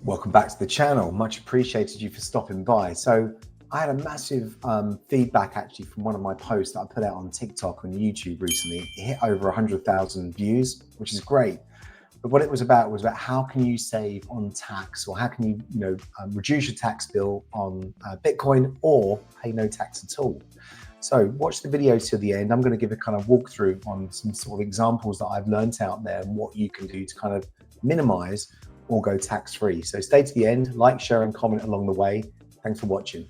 Welcome back to the channel. Much appreciated you for stopping by. So I had a massive feedback actually from one of my posts that I put out on TikTok and YouTube recently. It hit over 100,000 views, which is great. But what it was about how can you save on tax, or how can you reduce your tax bill on Bitcoin or pay no tax at all. So watch the video to the end. I'm going to give a kind of walkthrough on some sort of examples that I've learned out there and what you can do to kind of minimize or go tax-free. So stay to the end, like, share, and comment along the way. Thanks for watching.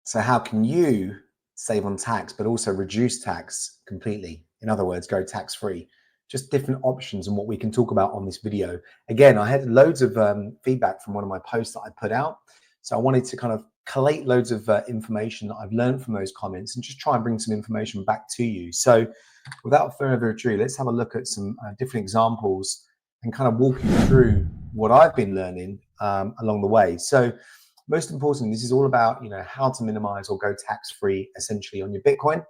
So how can you save on tax, but also reduce tax completely? In other words, go tax-free. Just different options and what we can talk about on this video. Again, I had loads of feedback from one of my posts that I put out. So I wanted to kind of collate loads of information that I've learned from those comments and just try and bring some information back to you. So without further ado, let's have a look at some different examples and kind of walk you through what I've been learning along the way. So most importantly, this is all about how to minimize or go tax-free essentially on your Bitcoin,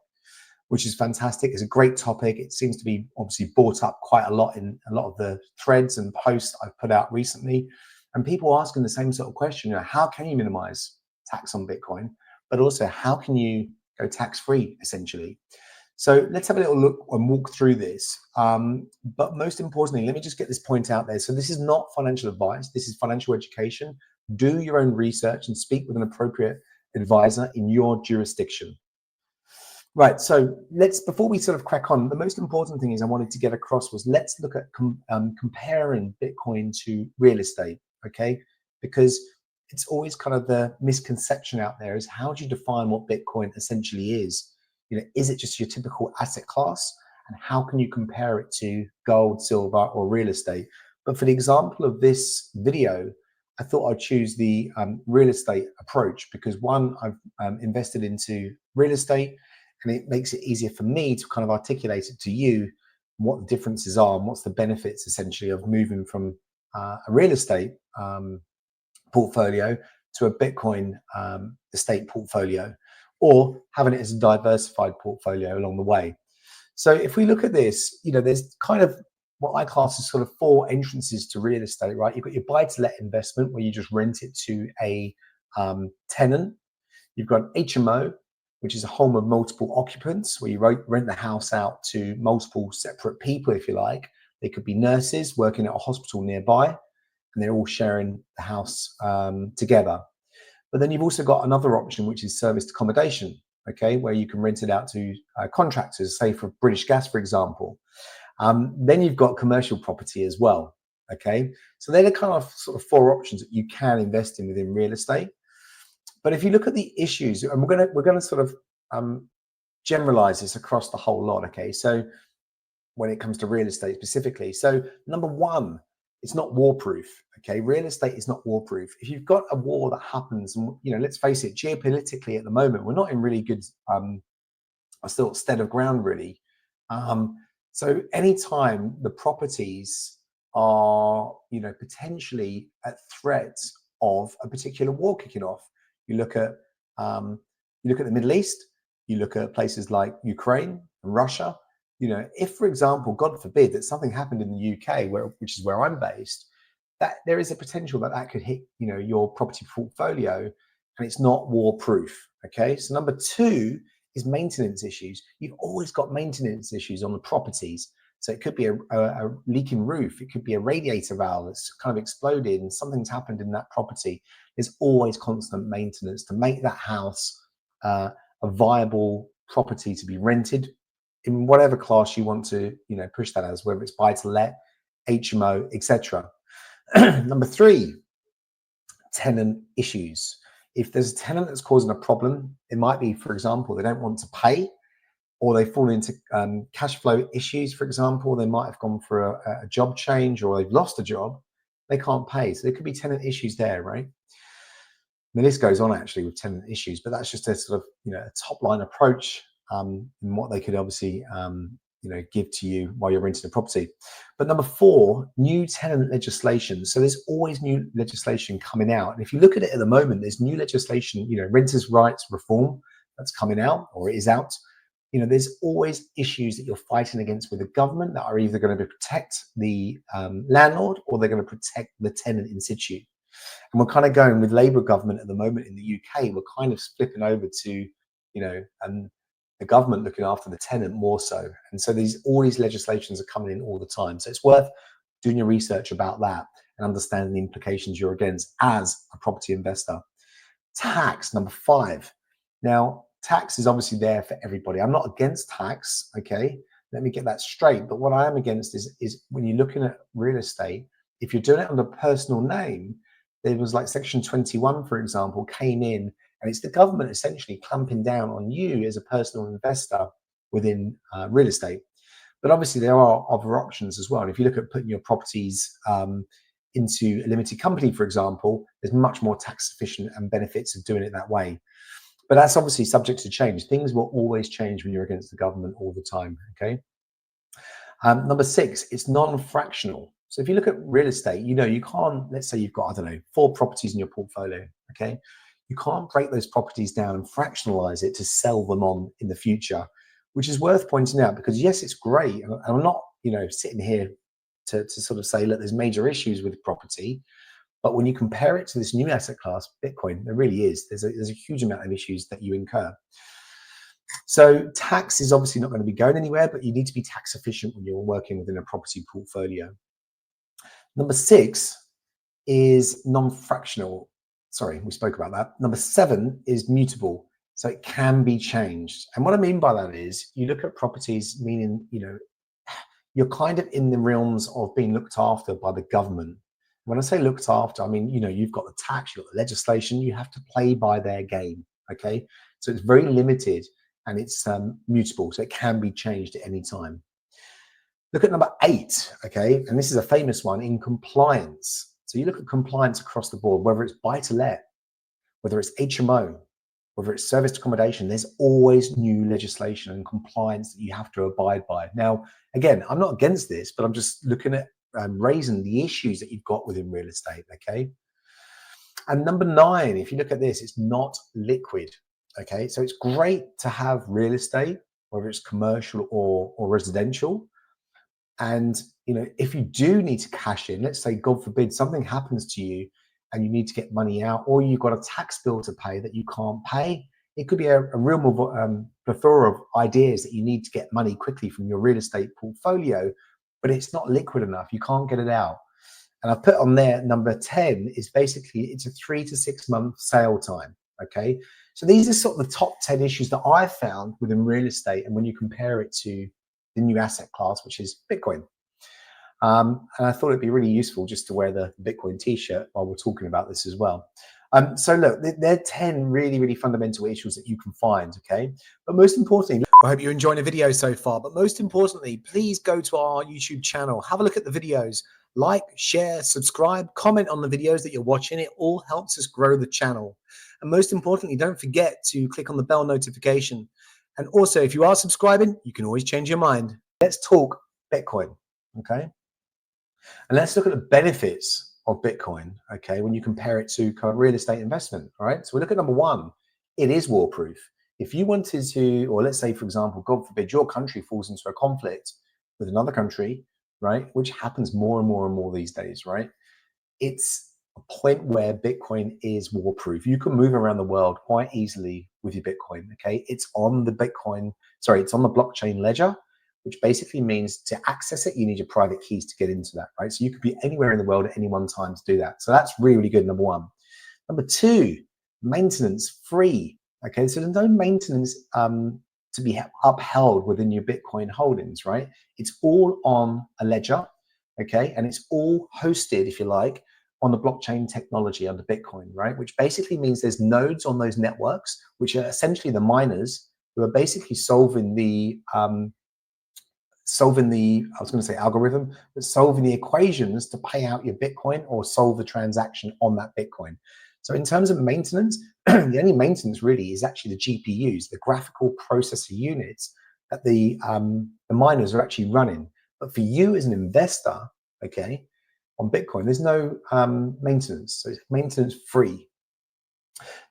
which is fantastic. It's a great topic. It seems to be obviously brought up quite a lot in a lot of the threads and posts I've put out recently. And people are asking the same sort of question, how can you minimize tax on Bitcoin, but also how can you go tax-free essentially? So let's have a little look and walk through this. But most importantly, let me just get this point out there. So this is not financial advice. This is financial education. Do your own research and speak with an appropriate advisor in your jurisdiction. Right, so before we sort of crack on, the most important thing is I wanted to get across was let's look at comparing Bitcoin to real estate, okay? Because it's always kind of the misconception out there is how do you define what Bitcoin essentially is? Is it just your typical asset class? And how can you compare it to gold, silver, or real estate? But for the example of this video, I thought I'd choose the real estate approach because one, I've invested into real estate, and it makes it easier for me to kind of articulate it to you what the differences are and what's the benefits essentially of moving from a real estate portfolio to a Bitcoin estate portfolio, or having it as a diversified portfolio along the way. So if we look at this, there's kind of what I class as sort of four entrances to real estate, right? You've got your buy-to-let investment where you just rent it to a tenant. You've got HMO, which is a home of multiple occupants, where you rent the house out to multiple separate people, if you like. They could be nurses working at a hospital nearby, and they're all sharing the house together. But then you've also got another option, which is serviced accommodation, okay, where you can rent it out to contractors, say for British Gas, for example. Then you've got commercial property as well, okay? So they're the kind of sort of four options that you can invest in within real estate. But if you look at the issues, and we're gonna sort of generalize this across the whole lot, okay? So when it comes to real estate specifically, so number one, it's not warproof, okay? Real estate is not warproof. If you've got a war that happens, and let's face it, geopolitically at the moment, we're not in really good still stead of ground, really. So anytime the properties are, potentially at threat of a particular war kicking off, you look at the Middle East, you look at places like Ukraine and Russia. If, for example, God forbid that something happened in the UK, which is where I'm based, that there is a potential that could hit, your property portfolio, and it's not warproof. Okay, so number two is maintenance issues. You've always got maintenance issues on the properties. So it could be a leaking roof. It could be a radiator valve that's kind of exploded and something's happened in that property. There's always constant maintenance to make that house a viable property to be rented in whatever class you want to, push that as, whether it's buy to let, HMO, etc. Number three, tenant issues. If there's a tenant that's causing a problem, it might be, for example, they don't want to pay, or they fall into cash flow issues, for example. They might have gone for a job change, or they've lost a job. They can't pay. So there could be tenant issues there, right? The list goes on actually with tenant issues, but that's just a sort of, a top line approach in what they could obviously give to you while you're renting a property. But number 4, new tenant legislation. So there's always new legislation coming out. And if you look at it at the moment, there's new legislation, renters' rights reform that's coming out, or it is out. There's always issues that you're fighting against with the government that are either going to protect the landlord, or they're going to protect the tenant in situ. And we're kind of going with Labour government at the moment in the UK. We're kind of flipping over to, the government looking after the tenant more so. And so all these legislations are coming in all the time. So it's worth doing your research about that and understanding the implications you're against as a property investor. Tax, number 5. Now, tax is obviously there for everybody. I'm not against tax, okay? Let me get that straight. But what I am against is when you're looking at real estate, if you're doing it under personal name, there was like Section 21, for example, came in, and it's the government essentially clamping down on you as a personal investor within real estate. But obviously there are other options as well. And if you look at putting your properties into a limited company, for example, there's much more tax efficient and benefits of doing it that way. But that's obviously subject to change. Things will always change when you're against the government all the time, okay? Number 6, it's non-fractional. So if you look at real estate, you can't, let's say you've got, 4 properties in your portfolio, okay? You can't break those properties down and fractionalize it to sell them on in the future, which is worth pointing out, because yes, it's great. And I'm not, sitting here to sort of say, look, there's major issues with property. But when you compare it to this new asset class, Bitcoin, there really is. There's a huge amount of issues that you incur. So tax is obviously not going to be going anywhere, but you need to be tax efficient when you're working within a property portfolio. Number 6 is non-fractional. Sorry, we spoke about that. Number 7 is mutable. So it can be changed. And what I mean by that is you look at properties, meaning, you're kind of in the realms of being looked after by the government. When I say looked after, I mean, you've got the tax, you've got the legislation, you have to play by their game, okay? So it's very limited and it's mutable, so it can be changed at any time. Look at number 8, okay? And this is a famous one, in compliance. So you look at compliance across the board, whether it's buy-to-let, whether it's HMO, whether it's serviced accommodation, there's always new legislation and compliance that you have to abide by. Now, again, I'm not against this, but I'm just looking at raising the issues that you've got within real estate, okay? And number 9, if you look at this, it's not liquid, okay? So it's great to have real estate, whether it's commercial or residential. And, if you do need to cash in, let's say, God forbid, something happens to you and you need to get money out, or you've got a tax bill to pay that you can't pay, it could be a real plethora of ideas that you need to get money quickly from your real estate portfolio, but it's not liquid enough. You can't get it out. And I've put on there, number 10 is basically, it's a 3 to 6 month sale time, okay? So these are sort of the top 10 issues that I've found within real estate, and when you compare it to the new asset class, which is Bitcoin. And I thought it'd be really useful just to wear the Bitcoin t-shirt while we're talking about this as well. So look, there are 10 really, really fundamental issues that you can find, okay? But most importantly, I hope you're enjoying the video so far, but most importantly, please go to our YouTube channel, have a look at the videos, like, share, subscribe, comment on the videos that you're watching. It all helps us grow the channel. And most importantly, don't forget to click on the bell notification. And also, if you are subscribing, you can always change your mind. Let's talk Bitcoin, okay? And let's look at the benefits of Bitcoin, okay, when you compare it to kind of real estate investment, all right? So we look at number 1, it is war-proof. If you wanted to, or let's say, for example, God forbid, your country falls into a conflict with another country, right, which happens more and more and more these days, right? It's a point where Bitcoin is war-proof. You can move around the world quite easily with your Bitcoin, okay? It's on the blockchain ledger, which basically means to access it, you need your private keys to get into that, right? So you could be anywhere in the world at any one time to do that. So that's really, really good, number 1. Number 2, maintenance free, okay? So there's no maintenance to be upheld within your Bitcoin holdings, right? It's all on a ledger, okay? And it's all hosted, if you like, on the blockchain technology under Bitcoin, right? Which basically means there's nodes on those networks, which are essentially the miners who are basically solving the algorithm, but solving the equations to pay out your Bitcoin or solve the transaction on that Bitcoin. So in terms of maintenance, the only maintenance really is actually the GPUs, the graphical processor units that the miners are actually running. But for you as an investor, okay, on Bitcoin, there's no maintenance. So it's maintenance free.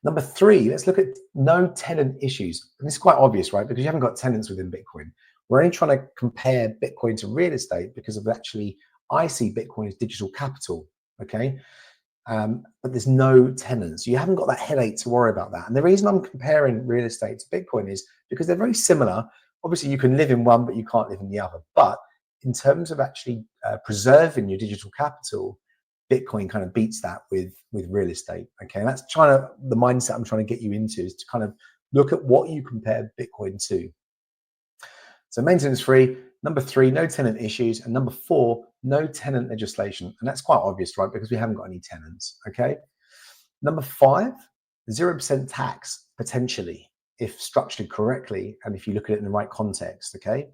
Number three, let's look at no tenant issues. And this is quite obvious, right? Because you haven't got tenants within Bitcoin. We're only trying to compare Bitcoin to real estate because of actually, I see Bitcoin as digital capital, okay? But there's no tenants. You haven't got that headache to worry about that. And the reason I'm comparing real estate to Bitcoin is because they're very similar. Obviously, you can live in one, but you can't live in the other. But in terms of actually preserving your digital capital, Bitcoin kind of beats that with real estate. Okay, and that's the mindset I'm trying to get you into, is to kind of look at what you compare Bitcoin to. So maintenance free. Number three, no tenant issues. And number four, no tenant legislation. And that's quite obvious, right? Because we haven't got any tenants. Okay. Number five, 0% tax potentially, if structured correctly and if you look at it in the right context. Okay.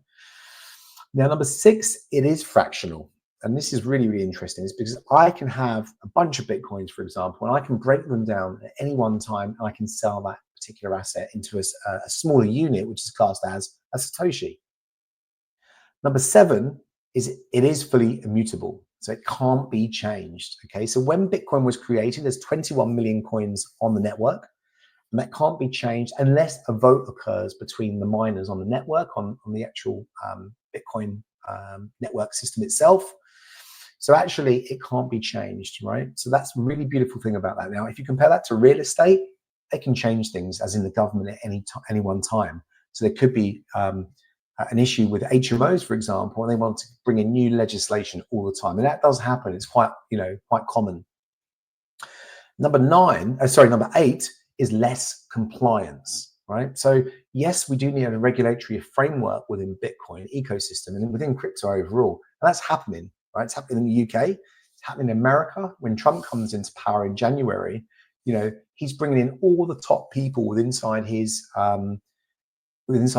Now, number six, it is fractional. And this is really, really interesting, is because I can have a bunch of Bitcoins, for example, and I can break them down at any one time, and I can sell that particular asset into a smaller unit, which is classed as a Satoshi. Number seven is it is fully immutable. So it can't be changed. Okay. So when Bitcoin was created, there's 21 million coins on the network, and that can't be changed unless a vote occurs between the miners on the network, on the actual Bitcoin network system itself. So actually, it can't be changed, right? So that's a really beautiful thing about that. Now, if you compare that to real estate, they can change things, as in the government, at any one time. So there could be an issue with HMOs, for example, and they want to bring in new legislation all the time, and that does happen. It's quite common. Number eight is less compliance, right? So yes, we do need a regulatory framework within Bitcoin ecosystem and within crypto overall, and that's happening, right? It's happening in the UK, it's happening in America. When Trump comes into power in January, he's bringing in all the top people within inside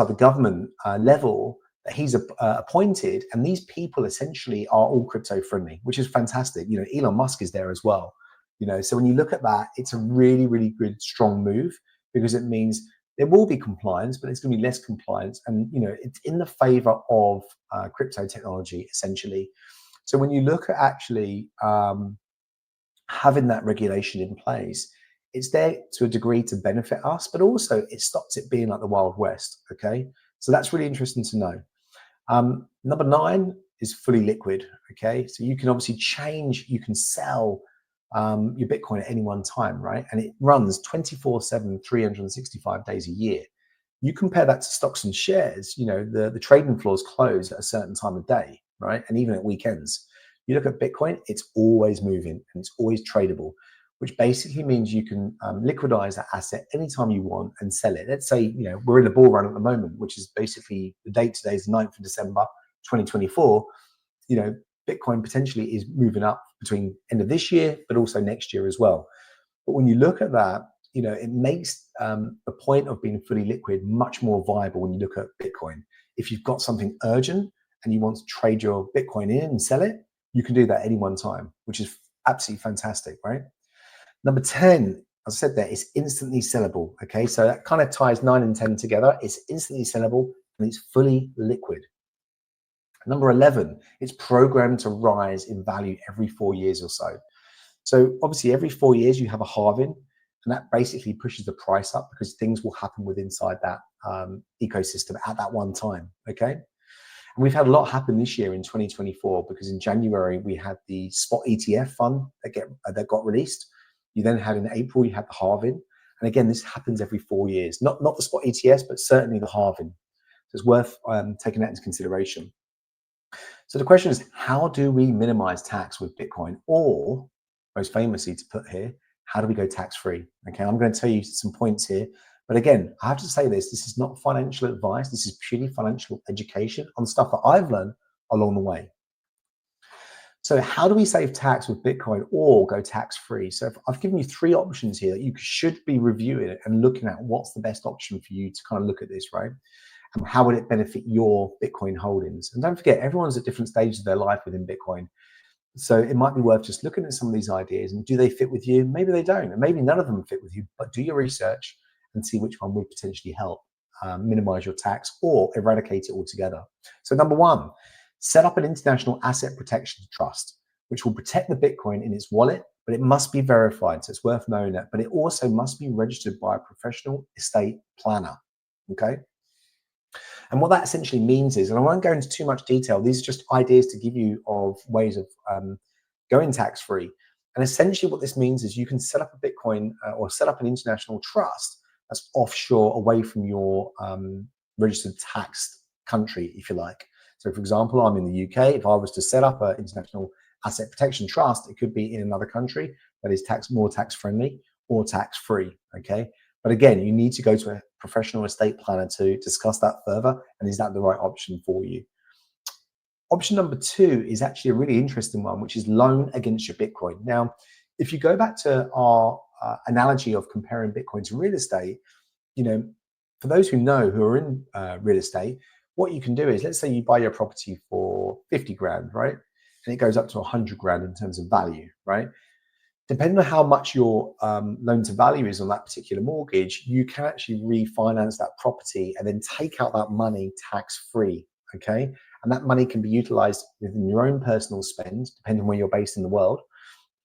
the government level that he's appointed, and these people essentially are all crypto friendly, which is fantastic. Elon Musk is there as well. So when you look at that, it's a really, really good, strong move, because it means there will be compliance, but it's going to be less compliance, and it's in the favor of crypto technology essentially. So when you look at actually having that regulation in place, it's there to a degree to benefit us, but also it stops it being like the Wild West. Okay, so that's really interesting to know. Number nine is fully liquid. Okay, so you can obviously you can sell your Bitcoin at any one time, right? And it runs 24/7, 365 days a year. You compare that to stocks and shares, the trading floors close at a certain time of day, right? And even at weekends. You look at Bitcoin, it's always moving and it's always tradable, which basically means you can liquidize that asset anytime you want and sell it. Let's say, we're in a bull run at the moment, which is basically, the date today is 9th of December, 2024. Bitcoin potentially is moving up between end of this year, but also next year as well. But when you look at that, it makes the point of being fully liquid much more viable when you look at Bitcoin. If you've got something urgent and you want to trade your Bitcoin in and sell it, you can do that any one time, which is absolutely fantastic, right? Number 10, I said that it's instantly sellable. Okay, so that kind of ties 9 and 10 together. It's instantly sellable and it's fully liquid. Number 11, it's programmed to rise in value every 4 years or so. So obviously every 4 years you have a halving, and that basically pushes the price up because things will happen within inside that ecosystem at that one time. Okay. And we've had a lot happen this year in 2024, because in January we had the spot ETF fund that got released. You then had in April, you had the halving. And again, this happens every 4 years, not the spot ETFs, but certainly the halving. So it's worth taking that into consideration. So the question is, how do we minimize tax with Bitcoin? Or most famously to put here, how do we go tax-free? Okay, I'm going to tell you some points here. But again, I have to say this is not financial advice. This is purely financial education on stuff that I've learned along the way. So how do we save tax with Bitcoin or go tax-free? So I've given you 3 options here that you should be reviewing and looking at what's the best option for you to kind of look at this, right? And how would it benefit your Bitcoin holdings? And don't forget, everyone's at different stages of their life within Bitcoin. So it might be worth just looking at some of these ideas, and do they fit with you? Maybe they don't, and maybe none of them fit with you, but do your research and see which one would potentially help. minimize your tax or eradicate it altogether. So number one, set up an international asset protection trust, which will protect the Bitcoin in its wallet, but it must be verified. So it's worth knowing that, but it also must be registered by a professional estate planner. Okay. And what that essentially means is, and I won't go into too much detail, these are just ideas to give you of ways of going tax-free. And essentially what this means is you can set up a Bitcoin or set up an international trust that's offshore away from your registered taxed country, if you like. So for example, I'm in the UK. If I was to set up an international asset protection trust, it could be in another country that is more tax-friendly or tax-free, okay? But again, you need to go to a professional estate planner to discuss that further. And is that the right option for you? Option number two is actually a really interesting one, which is loan against your Bitcoin. Now, if you go back to our analogy of comparing Bitcoin to real estate, you know, for those who know who are in real estate, what you can do is, let's say you buy your property for 50 grand, right? And it goes up to 100 grand in terms of value, right? Depending on how much your loan to value is on that particular mortgage, you can actually refinance that property and then take out that money tax-free, okay? And that money can be utilized within your own personal spend, depending on where you're based in the world,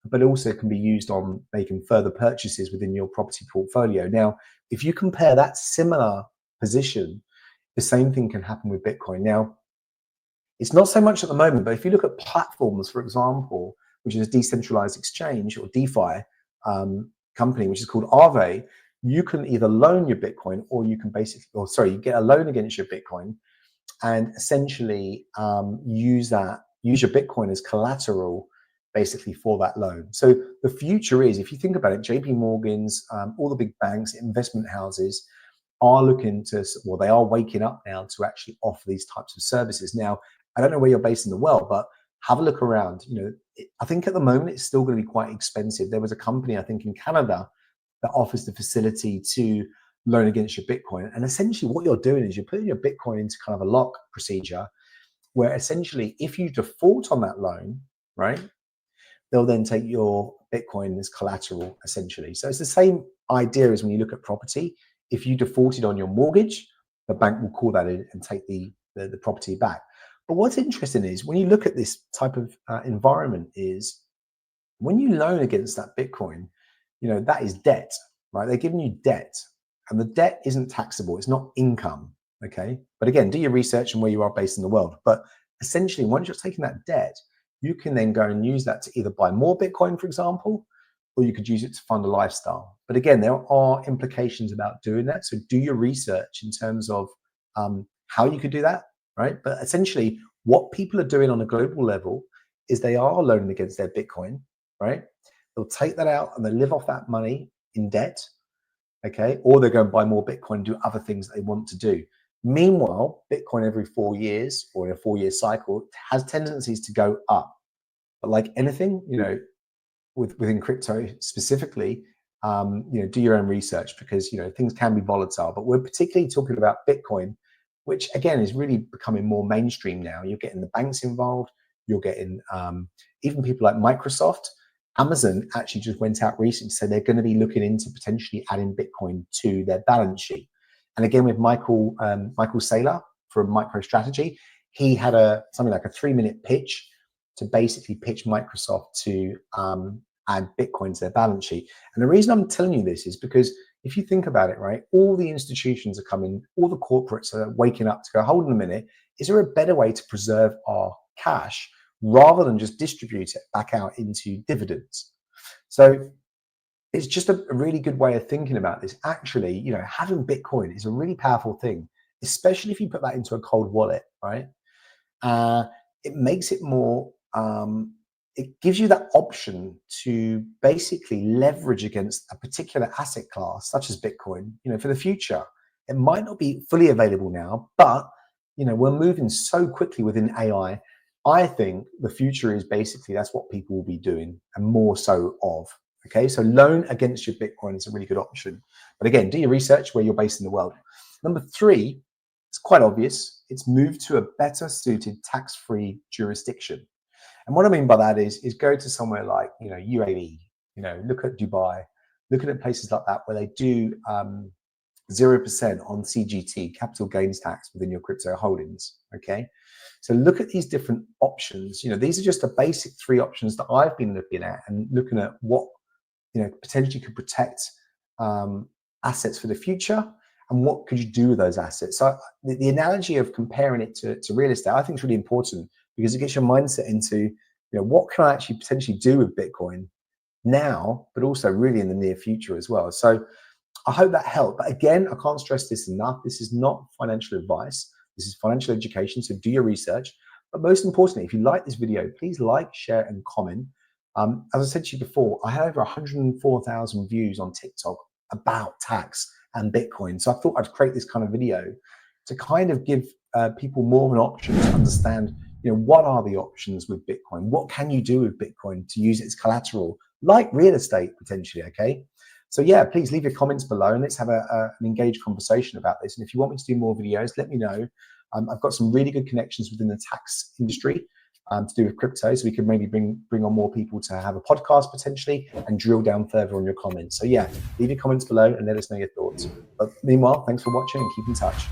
but also can be used on making further purchases within your property portfolio. Now, if you compare that similar position, the same thing can happen with Bitcoin. Now, it's not so much at the moment, but if you look at platforms, for example, which is a decentralized exchange or DeFi company, which is called Aave, you can either loan your Bitcoin or you can you get a loan against your Bitcoin and essentially use your Bitcoin as collateral basically for that loan. So the future is, if you think about it, JP Morgan's, all the big banks, investment houses are looking to, well, they are waking up now to actually offer these types of services. Now, I don't know where you're based in the world, but have a look around. You know, I think at the moment it's still going to be quite expensive. There was a company, I think in Canada, that offers the facility to loan against your Bitcoin. And essentially what you're doing is you're putting your Bitcoin into kind of a lock procedure where essentially if you default on that loan, right, they'll then take your Bitcoin as collateral essentially. So it's the same idea as when you look at property. If you defaulted on your mortgage, the bank will call that in and take the property back. But what's interesting is when you look at this type of environment is when you loan against that Bitcoin, you know, that is debt, right? They're giving you debt and the debt isn't taxable. It's not income, okay? But again, do your research on where you are based in the world. But essentially, once you're taking that debt, you can then go and use that to either buy more Bitcoin, for example, or you could use it to fund a lifestyle. But again, there are implications about doing that. So do your research in terms of how you could do that, right? But essentially, what people are doing on a global level is they are loaning against their Bitcoin, right? They'll take that out and they live off that money in debt, okay? Or they go and buy more Bitcoin and do other things that they want to do. Meanwhile, Bitcoin every 4 years or in a 4-year cycle has tendencies to go up. But like anything, you know, within crypto specifically, you know, do your own research because, you know, things can be volatile. But we're particularly talking about Bitcoin, which again is really becoming more mainstream now. You're getting the banks involved. You're getting even people like Microsoft. Amazon actually just went out recently to say they're going to be looking into potentially adding Bitcoin to their balance sheet. And again, with Michael Saylor from MicroStrategy, he had something like a 3-minute pitch to basically pitch Microsoft to add Bitcoin to their balance sheet. And the reason I'm telling you this is because if you think about it, right, all the institutions are coming, all the corporates are waking up to go, hold on a minute, is there a better way to preserve our cash rather than just distribute it back out into dividends? So it's just a really good way of thinking about this. Actually, you know, having Bitcoin is a really powerful thing, especially if you put that into a cold wallet, right? It makes it more, it gives you that option to basically leverage against a particular asset class, such as Bitcoin, you know, for the future. It might not be fully available now, but, you know, we're moving so quickly within AI. I think the future is basically that's what people will be doing and more so of. Okay, so loan against your Bitcoin is a really good option. But again, do your research where you're based in the world. Number 3, it's quite obvious. It's move to a better suited tax-free jurisdiction. And what I mean by that is go to somewhere like, you know, UAE, you know, look at Dubai, look at places like that where they do 0% on CGT, capital gains tax, within your crypto holdings. Okay, so look at these different options. These are just the basic 3 options that I've been looking at, and looking at what potentially could protect assets for the future, and what could you do with those assets. So the analogy of comparing it to real estate, I think is really important, because it gets your mindset into what can I actually potentially do with Bitcoin now, but also really in the near future as well. So I hope that helped. But again, I can't stress this enough. This is not financial advice. This is financial education. So do your research. But most importantly, if you like this video, please like, share, and comment. As I said to you before, I had over 104,000 views on TikTok about tax and Bitcoin. So I thought I'd create this kind of video to kind of give people more of an option to understand, what are the options with Bitcoin? What can you do with Bitcoin to use it as collateral, like real estate potentially, okay? So yeah, please leave your comments below, and let's have an engaged conversation about this. And if you want me to do more videos, let me know. I've got some really good connections within the tax industry to do with crypto, so we could maybe bring on more people to have a podcast potentially, and drill down further on your comments. So yeah, leave your comments below and let us know your thoughts. But meanwhile, thanks for watching, and keep in touch.